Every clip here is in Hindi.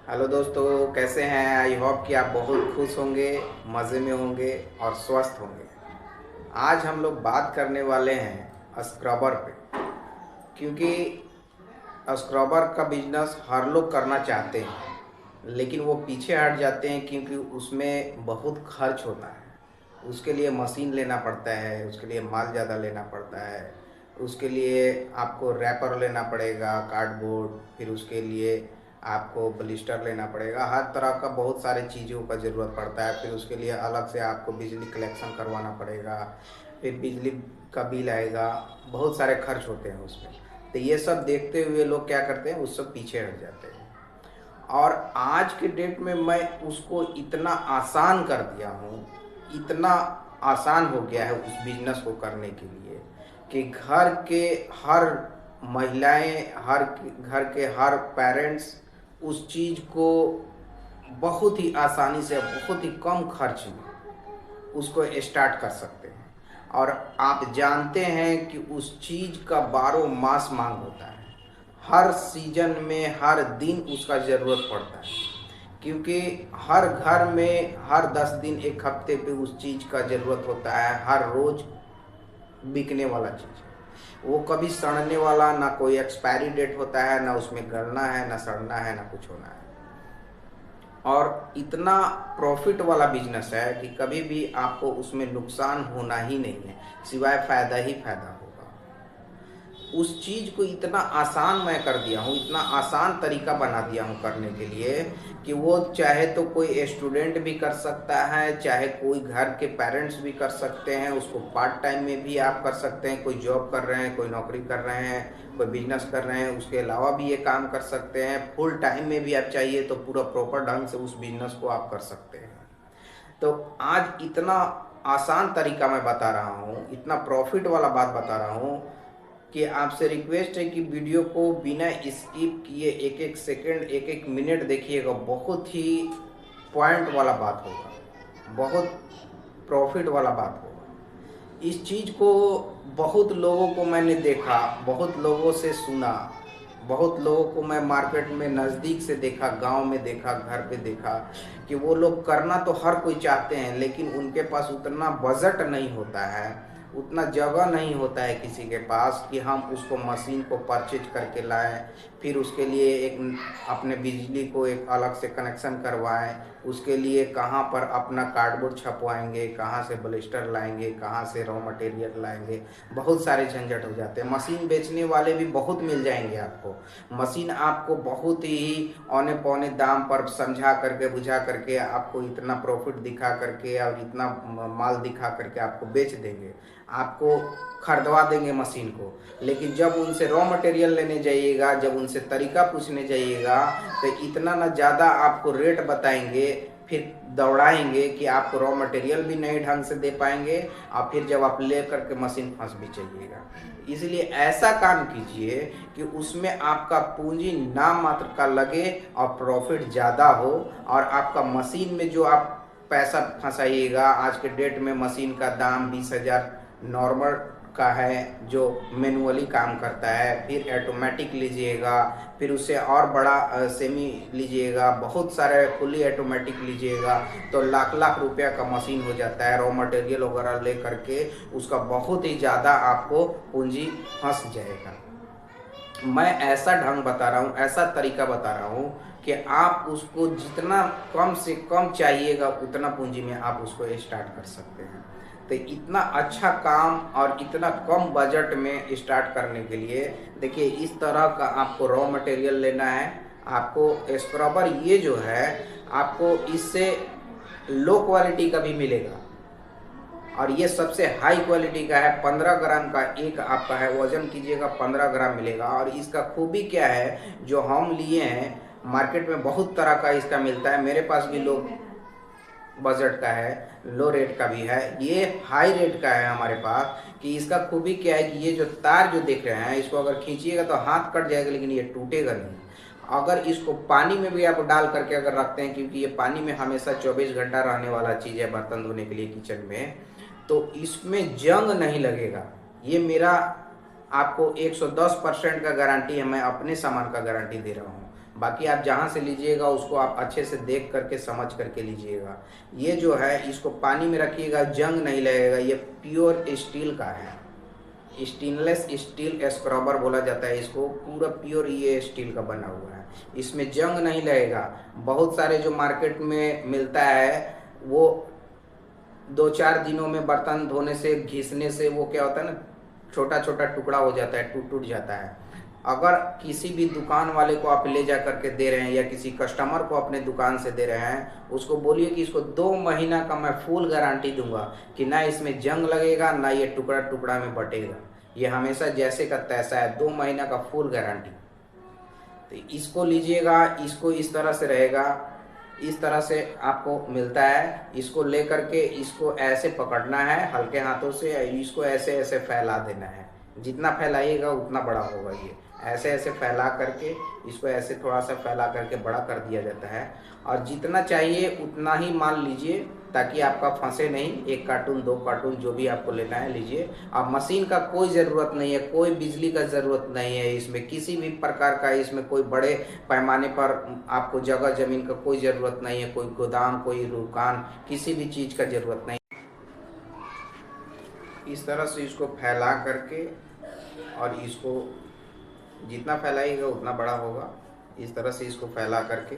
हेलो दोस्तों, कैसे हैं? आई होप कि आप बहुत खुश होंगे, मज़े में होंगे और स्वस्थ होंगे। आज हम लोग बात करने वाले हैं स्क्रबर पे, क्योंकि स्क्रबर का बिजनेस हर लोग करना चाहते हैं, लेकिन वो पीछे हट जाते हैं क्योंकि उसमें बहुत खर्च होता है। उसके लिए मशीन लेना पड़ता है, उसके लिए माल ज़्यादा लेना पड़ता है, उसके लिए आपको रैपर लेना पड़ेगा, कार्डबोर्ड, फिर उसके लिए आपको ब्लिस्टर लेना पड़ेगा। हर तरह का बहुत सारे चीज़ों का ज़रूरत पड़ता है। फिर उसके लिए अलग से आपको बिजली कलेक्शन करवाना पड़ेगा, फिर बिजली का बिल आएगा, बहुत सारे खर्च होते हैं उसमें। तो ये सब देखते हुए लोग क्या करते हैं, उस सब पीछे हट जाते हैं। और आज के डेट में मैं उसको इतना आसान कर दिया हूँ, इतना आसान हो गया है उस बिजनेस को करने के लिए कि घर के हर महिलाएं, हर घर के हर पेरेंट्स उस चीज़ को बहुत ही आसानी से, बहुत ही कम खर्च में उसको स्टार्ट कर सकते हैं। और आप जानते हैं कि उस चीज़ का 12 मास मांग होता है। हर सीजन में हर दिन उसका ज़रूरत पड़ता है, क्योंकि हर घर में हर 10 दिन, एक हफ्ते पे उस चीज़ का ज़रूरत होता है। हर रोज़ बिकने वाला चीज़ है वो, कभी सड़ने वाला ना, कोई एक्सपायरी डेट होता है ना, उसमें गलना है ना, सड़ना है ना, कुछ होना है। और इतना प्रॉफिट वाला बिजनेस है कि कभी भी आपको उसमें नुकसान होना ही नहीं है, सिवाय फ़ायदा ही फ़ायदा होगा। उस चीज़ को इतना आसान मैं कर दिया हूँ, इतना आसान तरीका बना दिया हूँ करने के लिए कि वो चाहे तो कोई स्टूडेंट भी कर सकता है, चाहे कोई घर के पेरेंट्स भी कर सकते हैं। उसको पार्ट टाइम में भी आप कर सकते हैं, कोई जॉब कर रहे हैं, कोई नौकरी कर रहे हैं, कोई बिजनेस कर रहे हैं, उसके अलावा भी ये काम कर सकते हैं। फुल टाइम में भी आप चाहिए तो पूरा प्रॉपर ढंग से उस बिजनेस को आप कर सकते हैं। तो आज इतना आसान तरीका मैं बता रहा हूँ, इतना प्रॉफिट वाला बात बता रहा हूँ कि आपसे रिक्वेस्ट है कि वीडियो को बिना स्किप किए एक एक सेकंड, एक एक मिनट देखिएगा। बहुत ही पॉइंट वाला बात होगा, बहुत प्रॉफिट वाला बात होगा। इस चीज़ को बहुत लोगों को मैंने देखा, बहुत लोगों से सुना, बहुत लोगों को मैं मार्केट में नज़दीक से देखा, गांव में देखा, घर पे देखा कि वो लोग करना तो हर कोई चाहते हैं, लेकिन उनके पास उतना बजट नहीं होता है, उतना जगह नहीं होता है किसी के पास कि हम उसको मशीन को परचेज करके लाएं, फिर उसके लिए एक अपने बिजली को एक अलग से कनेक्शन करवाएं, उसके लिए कहाँ पर अपना कार्डबोर्ड छपवाएंगे, कहाँ से ब्लिस्टर लाएंगे, कहाँ से रॉ मटेरियल लाएंगे। बहुत सारे झंझट हो जाते हैं। मशीन बेचने वाले भी बहुत मिल जाएंगे आपको। मशीन आपको बहुत ही औने पौने दाम पर समझा करके, बुझा करके, आपको इतना प्रॉफिट दिखा करके और इतना माल दिखा करके आपको बेच देंगे, आपको खरीदवा देंगे मशीन को। लेकिन जब उनसे रॉ मटेरियल लेने जाइएगा, जब उनसे तरीका पूछने जाइएगा, तो इतना ना ज़्यादा आपको रेट बताएंगे, फिर दौड़ाएंगे कि आपको रॉ मटेरियल भी नहीं ढंग से दे पाएंगे, और फिर जब आप ले करके मशीन फंस भी जाइएगा। इसलिए ऐसा काम कीजिए कि उसमें आपका पूंजी नाम मात्र का लगे और प्रॉफिट ज़्यादा हो, और आपका मशीन में जो आप पैसा फंसाइएगा, आज के डेट में मशीन का दाम 20,000 नॉर्मल का है जो मैनुअली काम करता है। फिर ऑटोमेटिक लीजिएगा, फिर उससे और बड़ा सेमी लीजिएगा, बहुत सारे फुली ऑटोमेटिक लीजिएगा तो लाख लाख रुपया का मशीन हो जाता है। रॉ मटेरियल वगैरह ले करके उसका बहुत ही ज़्यादा आपको पूंजी फंस जाएगा। मैं ऐसा ढंग बता रहा हूँ, ऐसा तरीका बता रहा हूँ कि आप उसको जितना कम से कम चाहिएगा उतना पूंजी में आप उसको स्टार्ट कर सकते हैं। तो इतना अच्छा काम और इतना कम बजट में स्टार्ट करने के लिए देखिए, इस तरह का आपको रॉ मटेरियल लेना है। आपको स्क्रबर ये जो है, आपको इससे लो क्वालिटी का भी मिलेगा, और ये सबसे हाई क्वालिटी का है। 15 ग्राम का एक आपका है, वजन कीजिएगा 15 ग्राम मिलेगा। और इसका खूबी क्या है, जो हम लिए हैं, मार्केट में बहुत तरह का इसका मिलता है, मेरे पास भी लोग बजट का है, लो रेट का भी है, ये हाई रेट का है हमारे पास। कि इसका खूबी क्या है कि ये जो तार जो देख रहे हैं, इसको अगर खींचिएगा तो हाथ कट जाएगा, लेकिन ये टूटेगा नहीं। अगर इसको पानी में भी आप डाल करके अगर रखते हैं, क्योंकि ये पानी में हमेशा 24 घंटा रहने वाला चीज़ है बर्तन धोने के लिए किचन में, तो इसमें जंग नहीं लगेगा। ये मेरा आपको 110% का गारंटी है, मैं अपने सामान का गारंटी दे रहा हूँ। बाकी आप जहाँ से लीजिएगा उसको आप अच्छे से देख करके समझ करके लीजिएगा। ये जो है इसको पानी में रखिएगा, जंग नहीं लगेगा। ये प्योर स्टील का है, स्टेनलेस स्टील स्क्रबर बोला जाता है इसको। पूरा प्योर ये स्टील का बना हुआ है, इसमें जंग नहीं लगेगा। बहुत सारे जो मार्केट में मिलता है वो 2-4 दिनों में बर्तन धोने से, घिसने से वो क्या होता है ना, छोटा छोटा टुकड़ा हो जाता है, टूट टूट जाता है। अगर किसी भी दुकान वाले को आप ले जा करके दे रहे हैं या किसी कस्टमर को अपने दुकान से दे रहे हैं, उसको बोलिए कि इसको 2 महीना का मैं फुल गारंटी दूंगा कि ना इसमें जंग लगेगा, ना ये टुकड़ा टुकड़ा में बटेगा। ये हमेशा जैसे का तैसा है, 2 महीना का फुल गारंटी। तो इसको लीजिएगा, इसको इस तरह से रहेगा, इस तरह से आपको मिलता है। इसको ले करके इसको ऐसे पकड़ना है हल्के हाथों से, इसको ऐसे ऐसे फैला देना है। जितना फैलाइएगा उतना बड़ा होगा। ये ऐसे ऐसे फैला करके इसको ऐसे थोड़ा सा फैला करके बड़ा कर दिया जाता है। और जितना चाहिए उतना ही माल लीजिए ताकि आपका फंसे नहीं। 1 कार्टून 2 कार्टून जो भी आपको लेना है लीजिए। अब मशीन का कोई ज़रूरत नहीं है, कोई बिजली का ज़रूरत नहीं है इसमें, किसी भी प्रकार का इसमें कोई बड़े पैमाने पर आपको जगह ज़मीन का कोई ज़रूरत नहीं है, कोई गोदाम, कोई दुकान, किसी भी चीज़ का ज़रूरत नहीं। इस तरह से इसको फैला करके, और इसको जितना फैलाइएगा उतना बड़ा होगा। इस तरह से इसको फैला करके,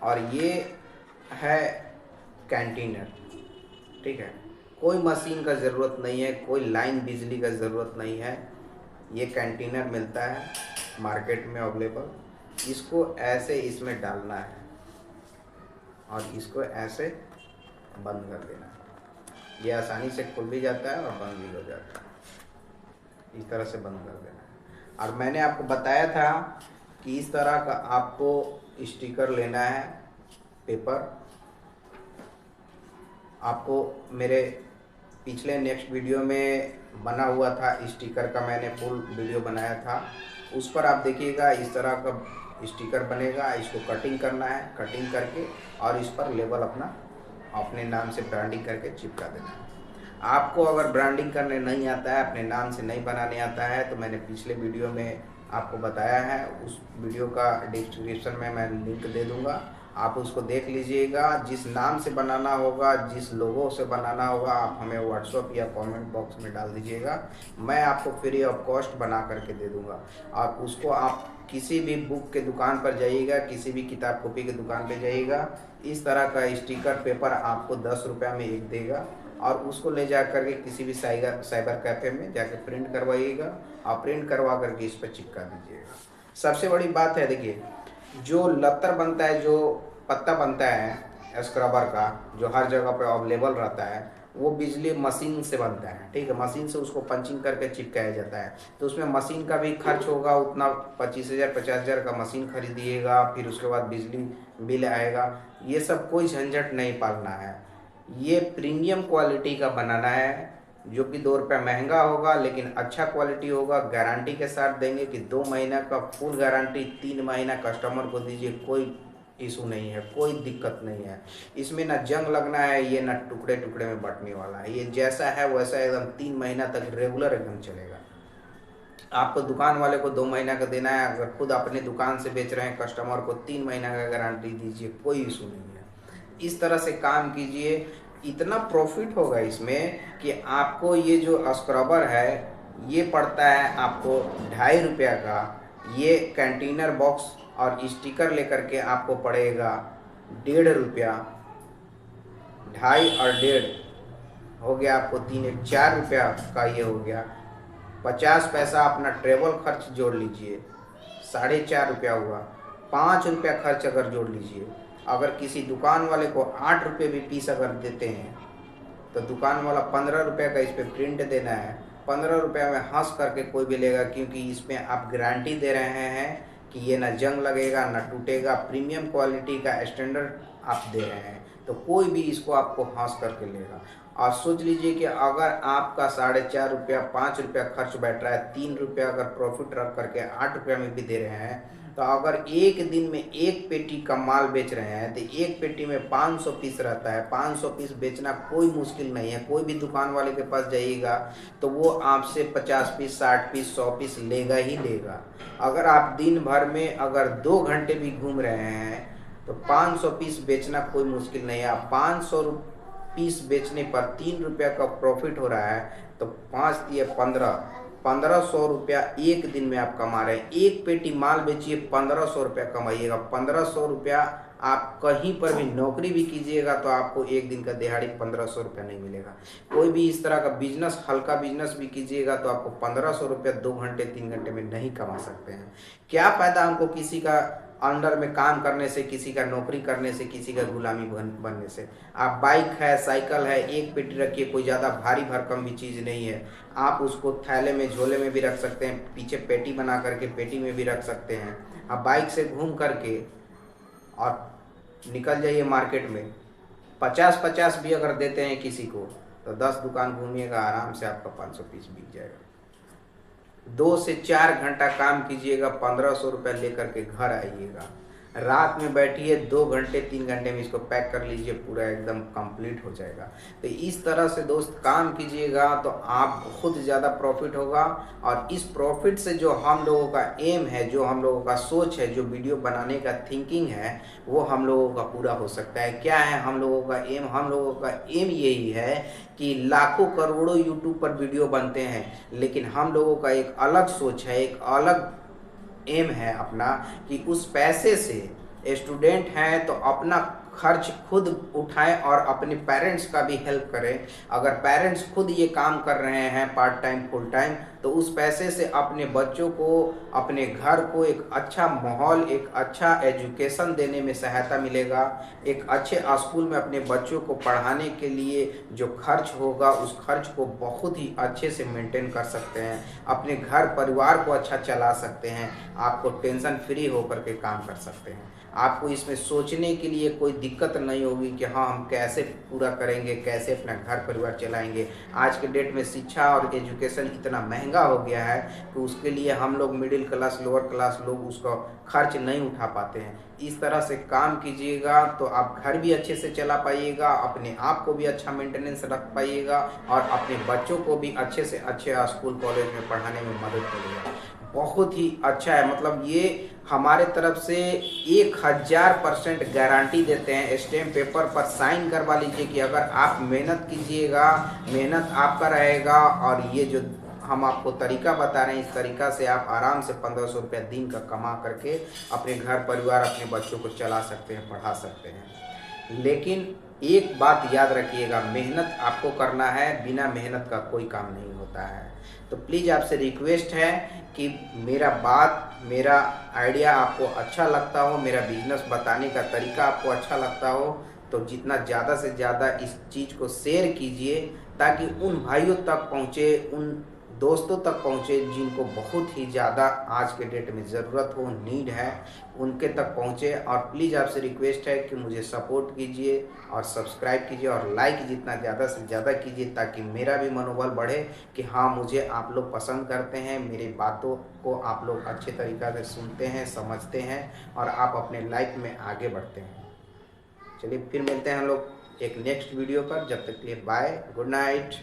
और ये है कैंटीनर, ठीक है। कोई मशीन का ज़रूरत नहीं है, कोई लाइन बिजली का ज़रूरत नहीं है। ये कैंटीनर मिलता है मार्केट में अवेलेबल। इसको ऐसे इसमें डालना है और इसको ऐसे बंद कर देना है। ये आसानी से खुल भी जाता है और बंद भी हो जाता है। इस तरह से बंद कर देना है। और मैंने आपको बताया था कि इस तरह का आपको स्टिकर लेना है, पेपर। आपको मेरे पिछले नेक्स्ट वीडियो में बना हुआ था स्टिकर का, मैंने फुल वीडियो बनाया था। उस पर आप देखिएगा इस तरह का स्टिकर बनेगा। इसको कटिंग करना है, कटिंग करके और इस पर लेबल अपने नाम से ब्रांडिंग करके चिपका देना है। आपको अगर ब्रांडिंग करने नहीं आता है, अपने नाम से नहीं बनाने आता है, तो मैंने पिछले वीडियो में आपको बताया है। उस वीडियो का डिस्क्रिप्शन में मैं लिंक दे दूंगा, आप उसको देख लीजिएगा। जिस नाम से बनाना होगा, जिस लोगो से बनाना होगा, आप हमें व्हाट्सएप या कमेंट बॉक्स में डाल दीजिएगा। मैं आपको फ्री ऑफ कॉस्ट बना करके दे दूंगा। और उसको आप किसी भी बुक के दुकान पर जाइएगा, किसी भी किताब कॉपी के दुकान पर जाइएगा, इस तरह का स्टिकर पेपर आपको 10 रुपये में एक देगा। और उसको ले जा करके किसी भी साइबर कैफ़े में जाके प्रिंट करवाइएगा और प्रिंट करवा करके इस पर चिपका दीजिएगा। सबसे बड़ी बात है, देखिए, जो लतर बनता है, जो पत्ता बनता है स्क्रबर का, जो हर जगह पे अवेलेबल रहता है, वो बिजली मशीन से बनता है, ठीक है। मशीन से उसको पंचिंग करके चिपकाया जाता है। तो उसमें मशीन का भी खर्च होगा उतना, 25,000 50,000 का मशीन खरीदिएगा, फिर उसके बाद बिजली बिल आएगा। ये सब कोई झंझट नहीं पालना है। ये प्रीमियम क्वालिटी का बनाना है, जो कि 2 रुपये महंगा होगा लेकिन अच्छा क्वालिटी होगा। गारंटी के साथ देंगे कि 2 महीना का फुल गारंटी, 3 महीना कस्टमर को दीजिए, कोई इशू नहीं है, कोई दिक्कत नहीं है। इसमें ना जंग लगना है, ये ना टुकड़े टुकड़े में बंटने वाला है। ये जैसा है वैसा एकदम 3 महीना तक रेगुलर एकदम चलेगा। आपको दुकान वाले को 2 महीना का देना है, अगर खुद अपने दुकान से बेच रहे हैं कस्टमर को 3 महीना का गारंटी दीजिए, कोई इशू नहीं है। इस तरह से काम कीजिए, इतना प्रॉफिट होगा इसमें कि आपको ये जो स्क्रबर है ये पड़ता है आपको 2.5 रुपया का। ये कंटेनर बॉक्स और स्टिकर लेकर के आपको पड़ेगा 1.5 रुपया। 2.5 और 1.5 हो गया आपको 3, 4 रुपया का ये हो गया। 50 पैसा अपना ट्रेवल खर्च जोड़ लीजिए, 4.5 रुपया हुआ। 5 रुपया खर्च अगर जोड़ लीजिए, अगर किसी दुकान वाले को 8 रुपये भी पीस अगर देते हैं तो दुकान वाला 15 रुपये का इस पर प्रिंट देना है। 15 रुपये में हंस करके कोई भी लेगा, क्योंकि इसमें आप गारंटी दे रहे हैं कि ये ना जंग लगेगा ना टूटेगा। प्रीमियम क्वालिटी का स्टैंडर्ड आप दे रहे हैं, तो कोई भी इसको आपको हंस करके लेगा। और सोच लीजिए कि अगर आपका 4.5 रुपया 5 रुपया खर्च बैठ रहा है, 3 रुपया अगर प्रॉफिट रख करके 8 रुपया में भी दे रहे हैं, तो अगर एक दिन में एक पेटी का माल बेच रहे हैं तो एक पेटी में 500 पीस रहता है। 500 पीस बेचना कोई मुश्किल नहीं है। कोई भी दुकान वाले के पास जाइएगा तो वो आपसे 50 पीस, 60 पीस, 100 पीस लेगा ही लेगा। अगर आप दिन भर में अगर 2 घंटे भी घूम रहे हैं तो 500 पीस बेचना कोई मुश्किल नहीं है। आप 500 पीस बेचने पर 3 रुपया का प्रॉफिट हो रहा है तो 5 या 1500 रुपया एक दिन में आप कमा रहे हैं। एक पेटी माल बेचिए, 1500 रुपया कमाइएगा। 1500 रुपया आप कहीं पर भी नौकरी भी कीजिएगा तो आपको एक दिन का दिहाड़ी 1500 रुपया नहीं मिलेगा। कोई भी इस तरह का बिजनेस, हल्का बिजनेस भी कीजिएगा तो आपको 1500 रुपया 2 घंटे 3 घंटे में नहीं कमा सकते हैं। क्या फायदा हमको किसी का अंडर में काम करने से, किसी का नौकरी करने से, किसी का गुलामी बनने से। आप बाइक है, साइकिल है, एक पेटी रखिए, कोई ज़्यादा भारी भरकम भी चीज़ नहीं है। आप उसको थैले में, झोले में भी रख सकते हैं, पीछे पेटी बना करके पेटी में भी रख सकते हैं। आप बाइक से घूम करके और निकल जाइए मार्केट में, 50-50 भी अगर देते हैं किसी को तो 10 दुकान घूमिएगा, आराम से आपका 500 पीस बिक जाएगा। 2 से 4 घंटा काम कीजिएगा, 1500 रुपया लेकर के घर आइएगा। रात में बैठिए, 2 घंटे 3 घंटे में इसको पैक कर लीजिए, पूरा एकदम कंप्लीट हो जाएगा। तो इस तरह से दोस्त काम कीजिएगा तो आप बहुत ज़्यादा प्रॉफिट होगा। और इस प्रॉफिट से जो हम लोगों का एम है, जो हम लोगों का सोच है, जो वीडियो बनाने का थिंकिंग है, वो हम लोगों का पूरा हो सकता है। क्या है हम लोगों का एम? हम लोगों का एम यही है कि लाखों करोड़ों यूट्यूब पर वीडियो बनते हैं, लेकिन हम लोगों का एक अलग सोच है, एक अलग एम है अपना कि उस पैसे से स्टूडेंट हैं तो अपना खर्च खुद उठाएं और अपने पेरेंट्स का भी हेल्प करें। अगर पेरेंट्स खुद ये काम कर रहे हैं पार्ट टाइम, फुल टाइम, तो उस पैसे से अपने बच्चों को, अपने घर को एक अच्छा माहौल, एक अच्छा एजुकेशन देने में सहायता मिलेगा। एक अच्छे स्कूल में अपने बच्चों को पढ़ाने के लिए जो खर्च होगा उस खर्च को बहुत ही अच्छे से मेंटेन कर सकते हैं। अपने घर परिवार को अच्छा चला सकते हैं। आपको टेंशन फ्री होकर के काम कर सकते हैं। आपको इसमें सोचने के लिए कोई दिक्कत नहीं होगी कि हाँ हम कैसे पूरा करेंगे, कैसे अपना घर परिवार चलाएंगे। आज के डेट में शिक्षा और एजुकेशन इतना महंगा हो गया है कि उसके लिए हम लोग मिडिल क्लास, लोअर क्लास लोग उसका खर्च नहीं उठा पाते हैं। इस तरह से काम कीजिएगा तो आप घर भी अच्छे से चला पाइएगा, अपने आप को भी अच्छा मेंटेनेंस रख पाइएगा और अपने बच्चों को भी अच्छे से अच्छे स्कूल कॉलेज में पढ़ाने में मदद करिएगा। बहुत ही अच्छा है। मतलब ये हमारे तरफ से 1000% गारंटी देते हैं। स्टैम्प पेपर पर साइन करवा लीजिए कि अगर आप मेहनत कीजिएगा, मेहनत आपका रहेगा और ये जो हम आपको तरीका बता रहे हैं, इस तरीका से आप आराम से 1500 रुपया दिन का कमा करके अपने घर परिवार, अपने बच्चों को चला सकते हैं, पढ़ा सकते हैं। लेकिन एक बात याद रखिएगा, मेहनत आपको करना है, बिना मेहनत का कोई काम नहीं होता है। तो प्लीज़ आपसे रिक्वेस्ट है कि मेरा आइडिया आपको अच्छा लगता हो, मेरा बिजनेस बताने का तरीका आपको अच्छा लगता हो तो जितना ज़्यादा से ज़्यादा इस चीज़ को शेयर कीजिए ताकि उन भाइयों तक पहुँचे, उन दोस्तों तक पहुँचे जिनको बहुत ही ज़्यादा आज के डेट में ज़रूरत हो, नीड है, उनके तक पहुँचे। और प्लीज़ आपसे रिक्वेस्ट है कि मुझे सपोर्ट कीजिए और सब्सक्राइब कीजिए और लाइक जितना ज़्यादा से ज़्यादा कीजिए ताकि मेरा भी मनोबल बढ़े कि हाँ मुझे आप लोग पसंद करते हैं, मेरी बातों को आप लोग अच्छे तरीक़ा से सुनते हैं, समझते हैं और आप अपने लाइफ में आगे बढ़ते हैं। चलिए फिर मिलते हैं हम लोग एक नेक्स्ट वीडियो पर। जब तक के लिए बाय, गुड नाइट।